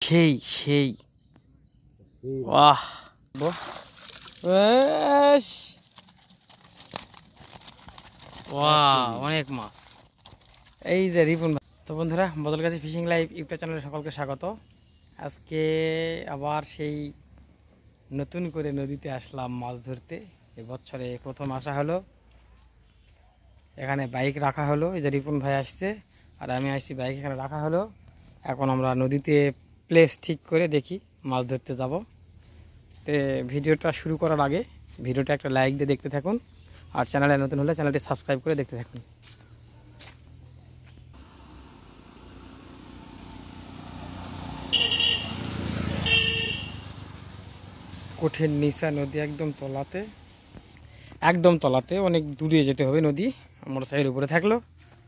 সেই সেই বাহ বেশ অনেক মাছ। এই যে রিপন ভাই। তো বন্ধুরা, বদলগাছি ফিশিং লাইভ ইউটিউব চ্যানেলে সকলকে স্বাগত। আজকে আবার সেই নতুন করে নদীতে আসলাম মাছ ধরতে। এবছরে প্রথম আসা হলো। এখানে বাইক রাখা হলো, এই যে রিপন ভাই আসছে আর আমি আসছি, বাইক এখানে রাখা হলো। এখন আমরা নদীতে প্লেস ঠিক করে দেখি মাছ ধরতে যাব। তো ভিডিওটা শুরু করার আগে ভিডিওটা একটা লাইক দিয়ে দেখতে থাকুন, আর চ্যানেলে নতুন হলে চ্যানেলটি সাবস্ক্রাইব করে দেখতে থাকুন। কঠিন নিচা নদী, একদম তলাতে অনেক দূরে যেতে হবে নদী। মোটর সাইকেল উপরে থাকলো।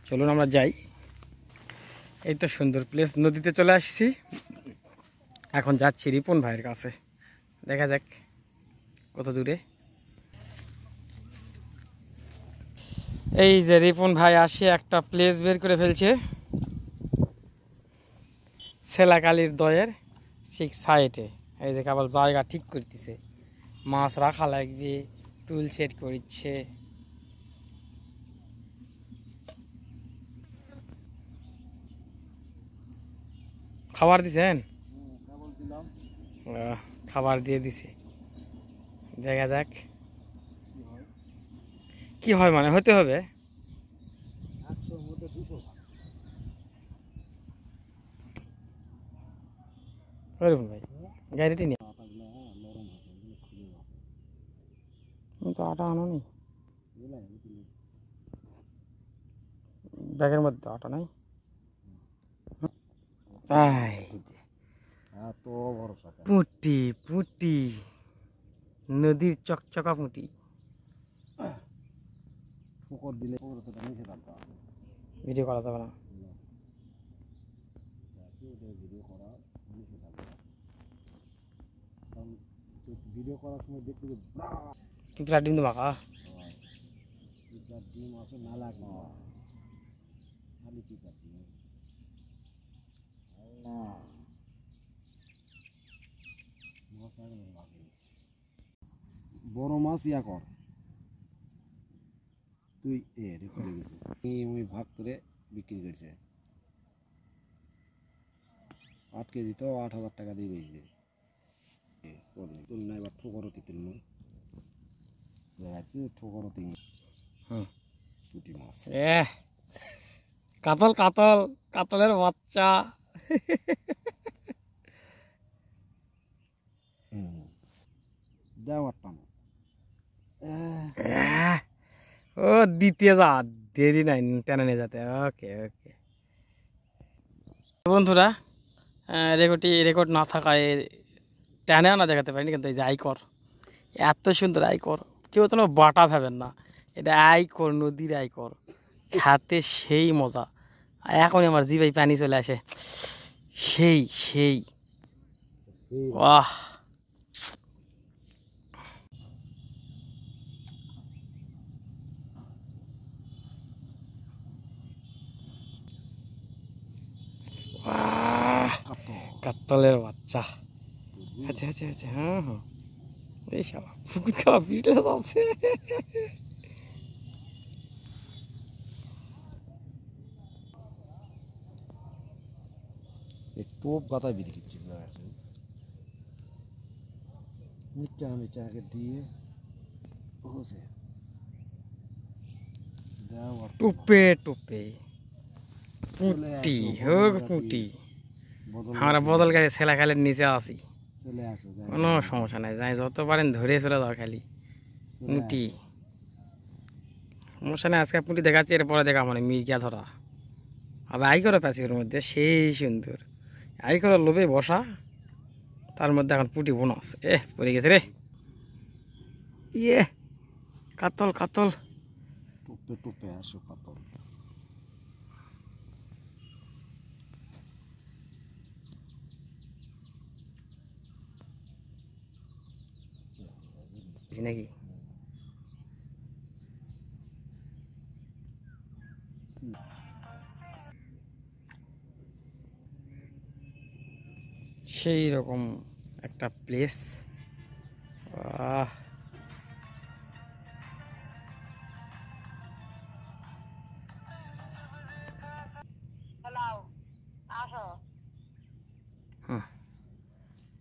চলুন আমরা যাই। এই তো সুন্দর প্লেস, নদীতে চলে আসছি। এখন যাচ্ছি রিপন ভাইয়ের কাছে, দেখা যাক কত দূরে। এই যে রিপন ভাই আসে একটা প্লেস বের করে ফেলছে, সেলাকালির দয়ের ঠিক সাইডে। এই যে কেবল জায়গা ঠিক করতেছে, মাছ রাখা লাগবে, টুল সেট করছে। খাবার দিছেন? খাবার দিয়ে দিছে, দেখা যাক কি হয়। মানে হতে হবে ভাই। গাড়িটি নিয়ে তো আটা আনো নি, ব্যাগের মধ্যে আটা নাই। পুঁটি পুঁটি, নদীর চকচকা পুঁটি। ভিডিও করা যাবে না। ভিডিও করার সময় দেখতে পিঁপড়া ডিম তো মাখা ডিম আছে না লাগে বড় মাছ ইয়া কর তুই রেখে গেছে ওই ভাগ করে বিক্রি করছে 8 কেজি তো 8,000 টাকা দিয়ে বেচছে। তুলনা এবার ঠোকরতি তুলমু দেখাচ্ছি ঠোকরতি পুঁটি মাছ। কাতল কাতল, কাতলের বাচ্চা। ও দ্বিতীয় যা, দেরি নাই টেনে নিয়ে যেতে। ওকে ওকে বন্ধুরা, রেকর্ড না থাকায় টেনেও না দেখাতে পারিনি, কিন্তু এই যে আইকর, এত সুন্দর আইকর, কেউ তো বাটা ভাবেন না, এটা আইকর, নদীর আইকর, খেতে সেই মজা। এখনই আমার জিভাই পানি চলে আসে, সেই সেই বাহ। কাতলের বাচ্চা। আচ্ছা আচ্ছা আচ্ছা, হ্যাঁ হ্যাঁ, এই সব পুকুর খাওয়া পিছলে আছে। টোপ গাতায় বিক্রি করছি মিটাকে দিয়ে টুপে টুপে পুঁটি হোক পুঁটি। আমরা বদল গাছে ছেলা খালের নিচে আছি, কোনো সমস্যা নাই, যাই যত পারেন ধরে চলে যাও, খালি পুঁটি সমস্যা নেই। আজকে পুঁটি দেখাচ্ছি, এরপরে দেখা মানে মির্গা ধরা। আবার আই করো প্যাচিকের মধ্যে সেই সুন্দর, আই করো লোভে বসা, তার মধ্যে এখন পুঁটি বোনাস। পড়ে গেছে রে, ইয়ে কাতল কাতল। টুপে টুপে আসো কাতল। নাকি সেই রকম একটা প্লেস।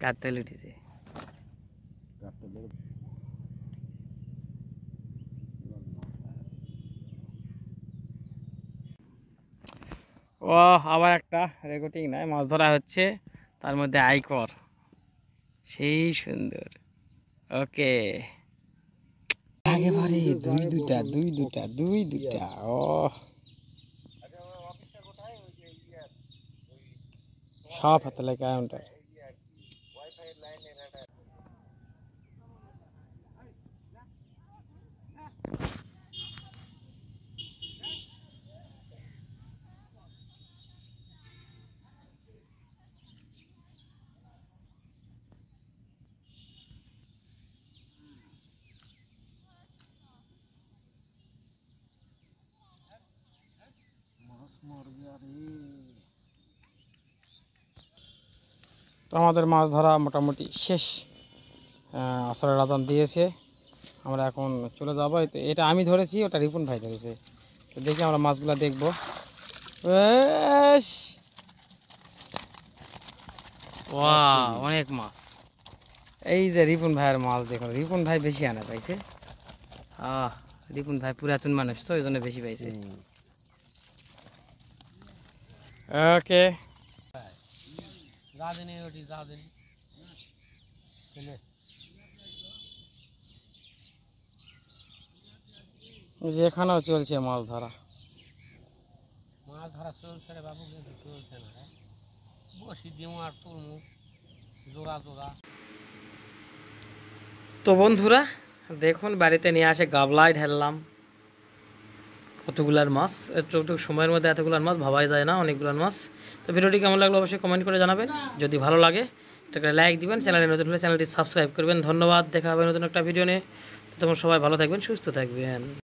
কাতল উঠেছে। ও আবার একটা রেকর্ডিং নাই, মাছ ধরা হচ্ছে, তার মধ্যে আইকর সেই সুন্দর। ওকে, একেবারে দুই দুটা। ও সব হাতে লাগে কাউন্টার। তো আমাদের মাছ ধরা মোটামুটি শেষ, আসরের আজান দিয়েছে, আমরা এখন চলে যাবো। এটা আমি ধরেছি, ওটা রিপন ভাই ধরেছে। তো দেখি আমরা মাছগুলো দেখবো। অনেক মাছ, এই যে রিপন ভাইয়ের মাছ দেখুন। রিপন ভাই বেশি আনা পাইছে। রিপন ভাই পুরাতন মানুষ তো, এই জন্য বেশি পাইছে। ওকে, এখানেও চলছে মাছ ধরা। চলছে রে বাবু, কিন্তু চলছে না রে। বসি দিমু আর তুলমু জোড়া জোড়া। তো বন্ধুরা দেখুন, বাড়িতে নিয়ে আসে গাবলায় ঢাললাম কতগুলার মাছ। একটু সময়ের মধ্যে এতগুলার মাছ ভাবাই যায় না, অনেকগুলার মাছ। তো ভিডিওটি কেমন লাগলো অবশ্যই কমেন্ট করে জানাবেন। যদি ভালো লাগে এটাকে লাইক দিবেন, চ্যানেলে নতুন হলে চ্যানেলটি সাবস্ক্রাইব করবেন। ধন্যবাদ, দেখা হবে নতুন একটা ভিডিও নিয়ে। তখন সবাই ভালো থাকবেন, সুস্থ থাকবেন।